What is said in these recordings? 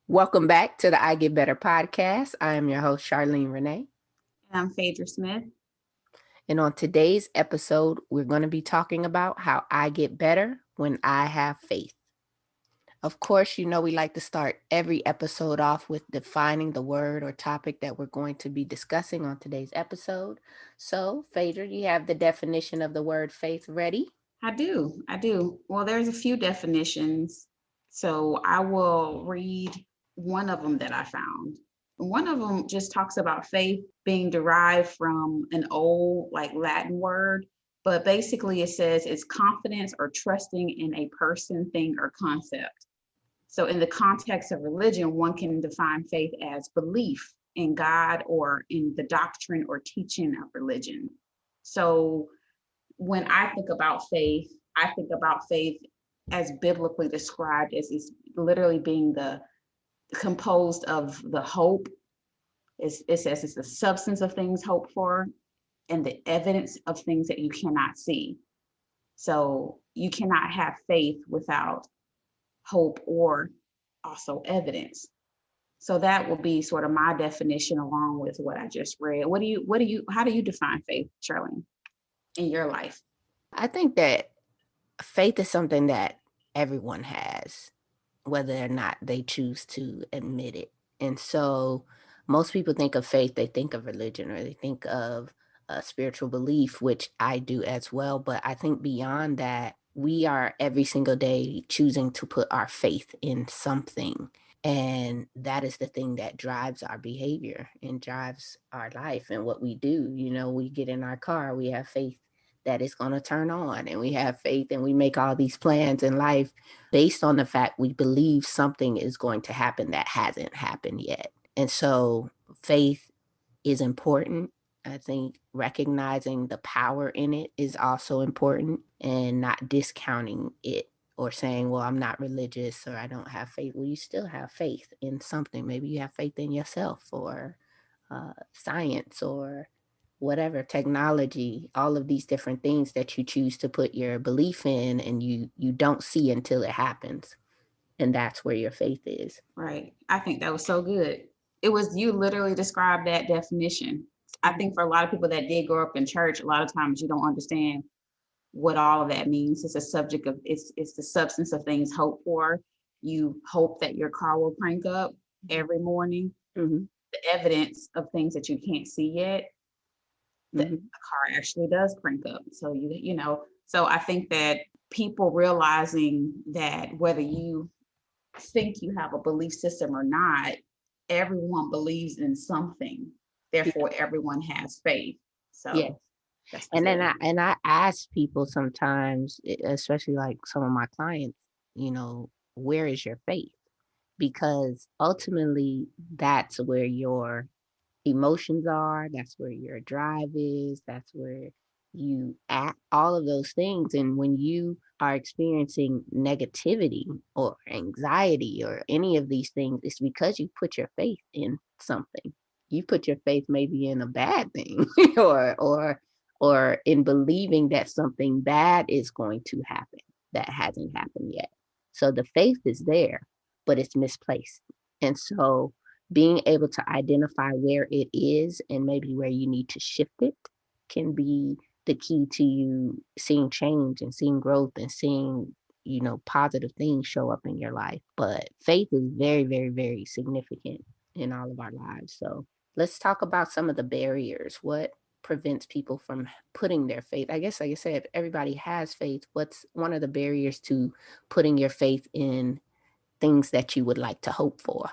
Welcome back to the I Get Better podcast. I am your host, Charlene Renee. And I'm Phaedra Smith. And on today's episode, we're going to be talking about how I get better when I have faith. Of course, we like to start every episode off with defining the word or topic that we're going to be discussing on today's episode. So, Phaedra, you have the definition of the word faith ready? I do. Well, there's a few definitions. So I will read one of them that I found. One of them just talks about faith being derived from an old, like Latin word, but basically it says it's confidence or trusting in a person, thing, or concept. So in the context of religion, one can define faith as belief in God or in the doctrine or teaching of religion. So when I think about faith, I think about faith as biblically described as is literally being the composed of the hope. It says it's the substance of things hoped for and the evidence of things that you cannot see. So you cannot have faith without hope or also evidence. So that will be sort of my definition along with what I just read. How do you define faith, Charlene, in your life? I think that faith is something that everyone has, whether or not they choose to admit it. And so most people think of faith, they think of religion, or they think of a spiritual belief, which I do as well. But I think beyond that, we are every single day choosing to put our faith in something. And that is the thing that drives our behavior and drives our life and what we do. We get in our car, we have faith that it's going to turn on, and we have faith, and we make all these plans in life based on the fact we believe something is going to happen that hasn't happened yet. And so faith is important. I think recognizing the power in it is also important, and not discounting it or saying, well, I'm not religious or I don't have faith. Well, you still have faith in something. Maybe you have faith in yourself or science or whatever, technology, all of these different things that you choose to put your belief in, and you don't see until it happens. And that's where your faith is. Right. I think that was so good. It was, you literally described that definition. I think for a lot of people that did grow up in church, a lot of times you don't understand what all of that means. It's a subject of, it's the substance of things hoped for. You hope that your car will crank up every morning. Mm-hmm. The evidence of things that you can't see yet, the car actually does crank up. So so I think that people realizing that whether you think you have a belief system or not, everyone believes in something. Therefore, everyone has faith. So yeah. And then I ask people sometimes, especially like some of my clients, where is your faith? Because ultimately that's where your emotions are, that's where your drive is, that's where you act, all of those things. And when you are experiencing negativity or anxiety or any of these things, it's because you put your faith in something. You put your faith maybe in a bad thing or in believing that something bad is going to happen that hasn't happened yet. So the faith is there, but it's misplaced. And so being able to identify where it is and maybe where you need to shift it can be the key to you seeing change and seeing growth and seeing, positive things show up in your life. But faith is very, very, very significant in all of our lives. So let's talk about some of the barriers. What prevents people from putting their faith? I guess, like I said, everybody has faith. What's one of the barriers to putting your faith in things that you would like to hope for?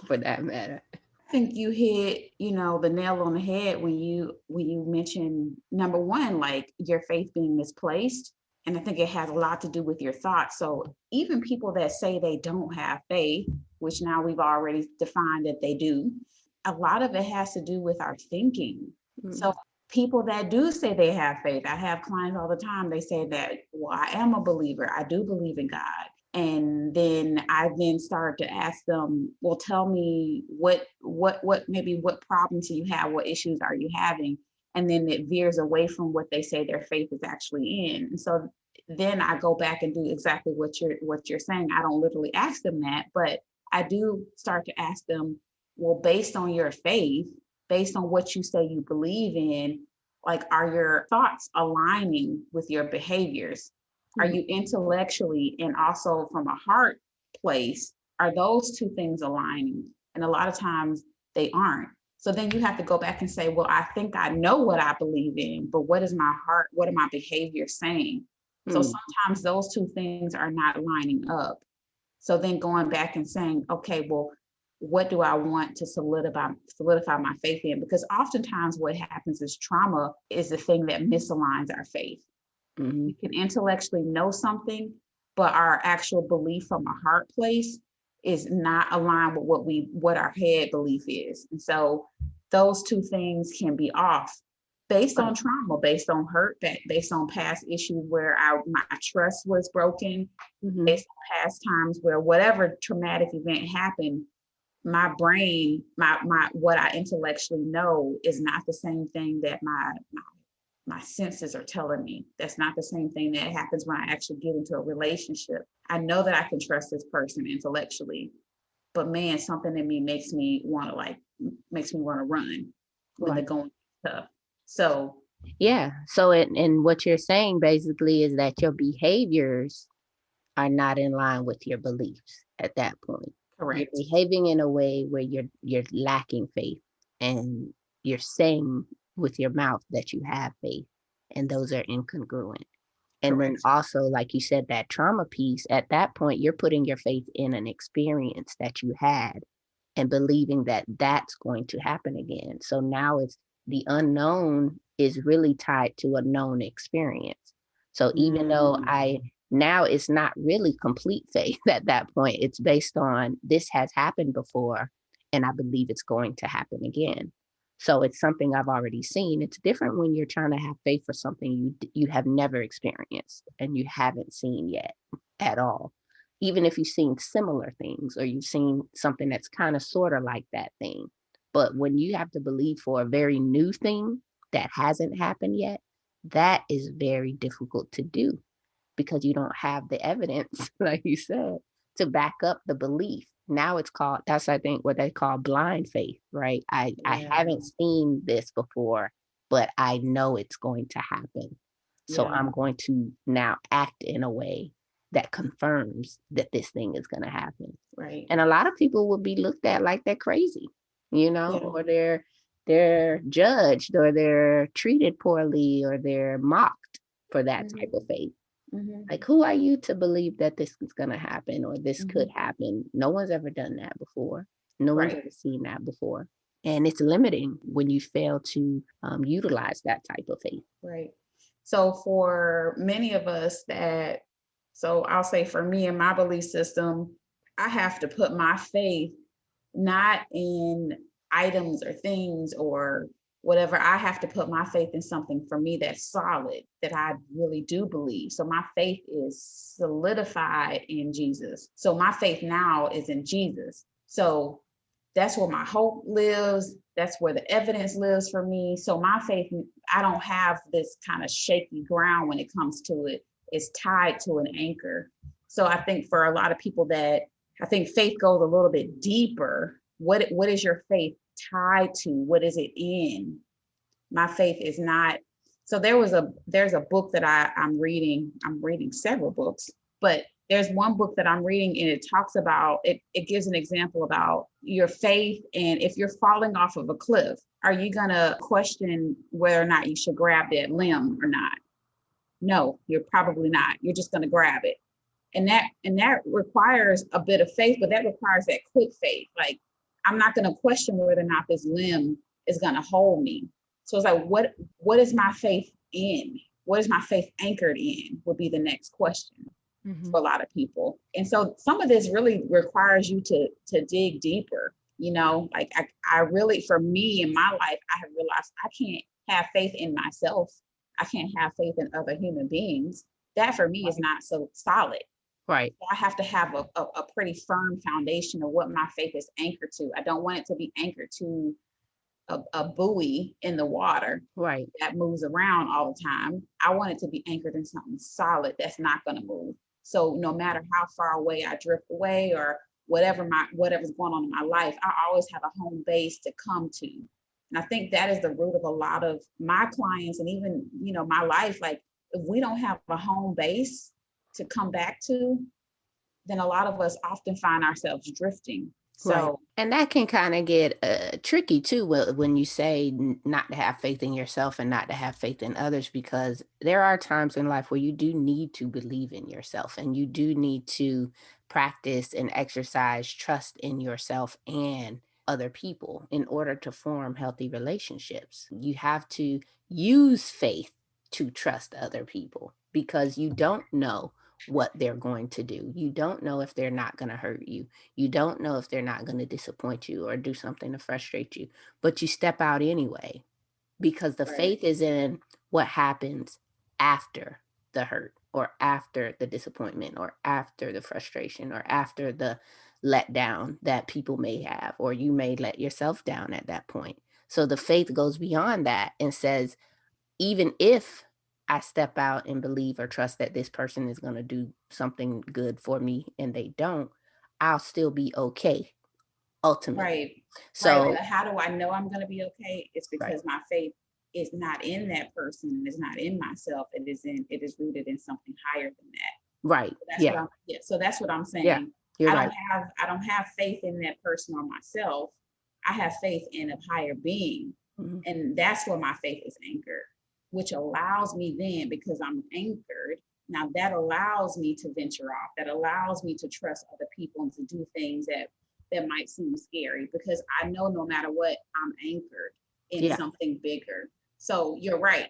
For that matter, I think you hit, the nail on the head when you mentioned number one, like your faith being misplaced. And I think it has a lot to do with your thoughts. So even people that say they don't have faith, which now we've already defined that they do, a lot of it has to do with our thinking. So people that do say they have faith, I have clients all the time, they say that, well, I am a believer. I do believe in God. And then I start to ask them, well, tell me what problems do you have? What issues are you having? And then it veers away from what they say their faith is actually in. And so then I go back and do exactly what you're saying. I don't literally ask them that, but I do start to ask them, well, based on your faith, based on what you say you believe in, like, are your thoughts aligning with your behaviors? Are Mhm. you intellectually and also from a heart place? Are those two things aligning? And a lot of times they aren't. So then you have to go back and say, well, I think I know what I believe in, but what is my heart? What are my behaviors saying? So Mm. sometimes those two things are not lining up. So then going back and saying, okay, well, what do I want to solidify my faith in? Because oftentimes what happens is trauma is the thing that misaligns our faith. Mhm. We can intellectually know something, but our actual belief from a heart place is not aligned with what our head belief is. And so those two things can be off based on Right. trauma, based on hurt, based on past issues where my trust was broken, Mhm. based on past times where whatever traumatic event happened, my brain, my what I intellectually know is not the same thing that my senses are telling me. That's not the same thing that happens when I actually get into a relationship. I know that I can trust this person intellectually, but man, something in me makes me want to run when the Right. going is tough. So Yeah. So, and what you're saying basically is that your behaviors are not in line with your beliefs at that point. You're correct. behaving in a way where you're lacking faith, and you're saying with your mouth that you have faith, and those are incongruent. And then Correct. also, like you said, that trauma piece, at that point, you're putting your faith in an experience that you had and believing that that's going to happen again. So now it's the unknown is really tied to a known experience. So even though Mm, now it's not really complete faith at that point, it's based on this has happened before and I believe it's going to happen again. So it's something I've already seen. It's different when you're trying to have faith for something you have never experienced and you haven't seen yet at all. Even if you've seen similar things or you've seen something that's kind of sort of like that thing. But when you have to believe for a very new thing that hasn't happened yet, that is very difficult to do because you don't have the evidence, like you said, to back up the belief. Now it's called, that's I think what they call blind faith, right? I yeah, haven't seen this before, but I know it's going to happen. So yeah, I'm going to now act in a way that confirms that this thing is going to happen. right. And a lot of people will be looked at like they're crazy, Yeah. or they're judged or they're treated poorly or they're mocked for that type Hmm. of faith. Hmm. Like, who are you to believe that this is going to happen or this could Hmm. happen? No one's ever done that before. No one's Right. ever seen that before. And it's limiting when you fail to utilize that type of faith. Right. So for many of us so I'll say for me and my belief system, I have to put my faith not in items or things or whatever. I have to put my faith in something for me that's solid, that I really do believe. So my faith is solidified in Jesus. So my faith now is in Jesus. So that's where my hope lives. That's where the evidence lives for me. So my faith, I don't have this kind of shaky ground when it comes to it. It's tied to an anchor. So I think for a lot of people I think faith goes a little bit deeper. What is your faith tied to? What is it in? My faith is not. So there's a book that I'm reading. I'm reading several books, but there's one book that I'm reading and it talks about it. It gives an example about your faith, and if you're falling off of a cliff, are you gonna question whether or not you should grab that limb or not? No, you're probably not. You're just gonna grab it, and that requires a bit of faith, but that requires that quick faith. Like, I'm not going to question whether or not this limb is going to hold me. So it's like, what is my faith in? What is my faith anchored in? Would be the next question Hmm. for a lot of people. And so some of this really requires you to dig deeper. Like I really, for me in my life, I have realized I can't have faith in myself. I can't have faith in other human beings. That for me is Right. not so solid. Right. I have to have a pretty firm foundation of what my faith is anchored to. I don't want it to be anchored to a buoy in the water Right. that moves around all the time. I want it to be anchored in something solid that's not going to move. So no matter how far away I drift away or whatever's going on in my life, I always have a home base to come to. And I think that is the root of a lot of my clients and even, my life. Like if we don't have a home base to come back to, then a lot of us often find ourselves drifting. Right. So And that can kind of get tricky too when you say not to have faith in yourself and not to have faith in others, because there are times in life where you do need to believe in yourself and you do need to practice and exercise trust in yourself and other people in order to form healthy relationships. You have to use faith to trust other people because you don't know what they're going to do. You don't know if they're not going to hurt you. You don't know if they're not going to disappoint you or do something to frustrate you, but you step out anyway because the right, faith is in what happens after the hurt or after the disappointment or after the frustration or after the letdown that people may have, or you may let yourself down at that point. So the faith goes beyond that and says, even if I step out and believe or trust that this person is going to do something good for me and they don't, I'll still be okay ultimately. right, right. But So, how do I know I'm going to be okay? It's right, because my faith is not in that person, it's not in myself. It is rooted in something higher than that. right. That's what Yeah. I'm yeah, so that's what I'm Yeah. saying. You're I right. don't have I don't have faith in that person or myself. I have faith in a higher being. Mhm. And that's where my faith is anchored, which allows me then, because I'm anchored, now that allows me to venture off. That allows me to trust other people and to do things that might seem scary because I know no matter what, I'm anchored in Yeah. something bigger. So you're right.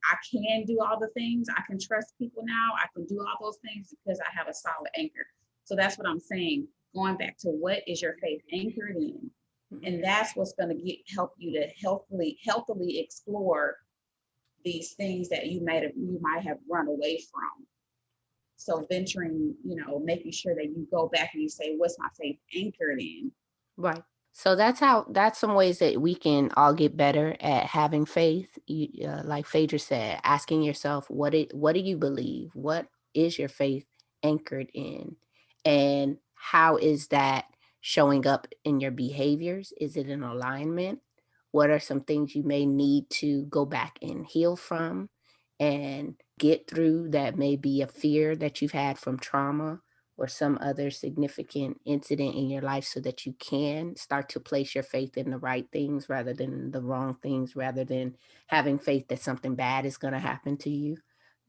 I can do all the things. I can trust people now. I can do all those things because I have a solid anchor. So that's what I'm saying. Going back to what is your faith anchored in? Mhm. And that's what's going to help you to healthily explore these things that you might have run away from. So venturing, making sure that you go back and you say, what's my faith anchored in? Right. So that's some ways that we can all get better at having faith. Like Phaedra said, asking yourself, what do you believe? What is your faith anchored in? And how is that showing up in your behaviors? Is it in alignment? What are some things you may need to go back and heal from and get through that may be a fear that you've had from trauma or some other significant incident in your life so that you can start to place your faith in the right things rather than the wrong things, rather than having faith that something bad is going to happen to you,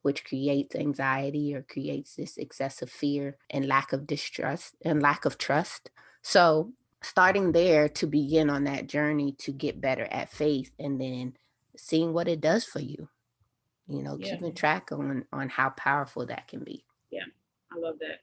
which creates anxiety or creates this excessive fear and lack of distrust and lack of trust. So, starting there to begin on that journey to get better at faith and then seeing what it does for you, Yeah, keeping track on how powerful that can be. yeah, I love that.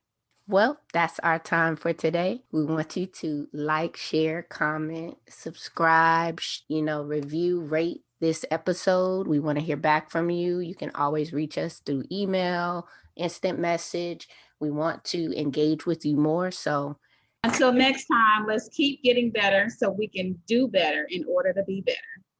Well, that's our time for today. We want you to like, share, comment, subscribe, review, rate this episode. We want to hear back from you. You can always reach us through email, instant message. We want to engage with you more. So, Until next time, let's keep getting better so we can do better in order to be better.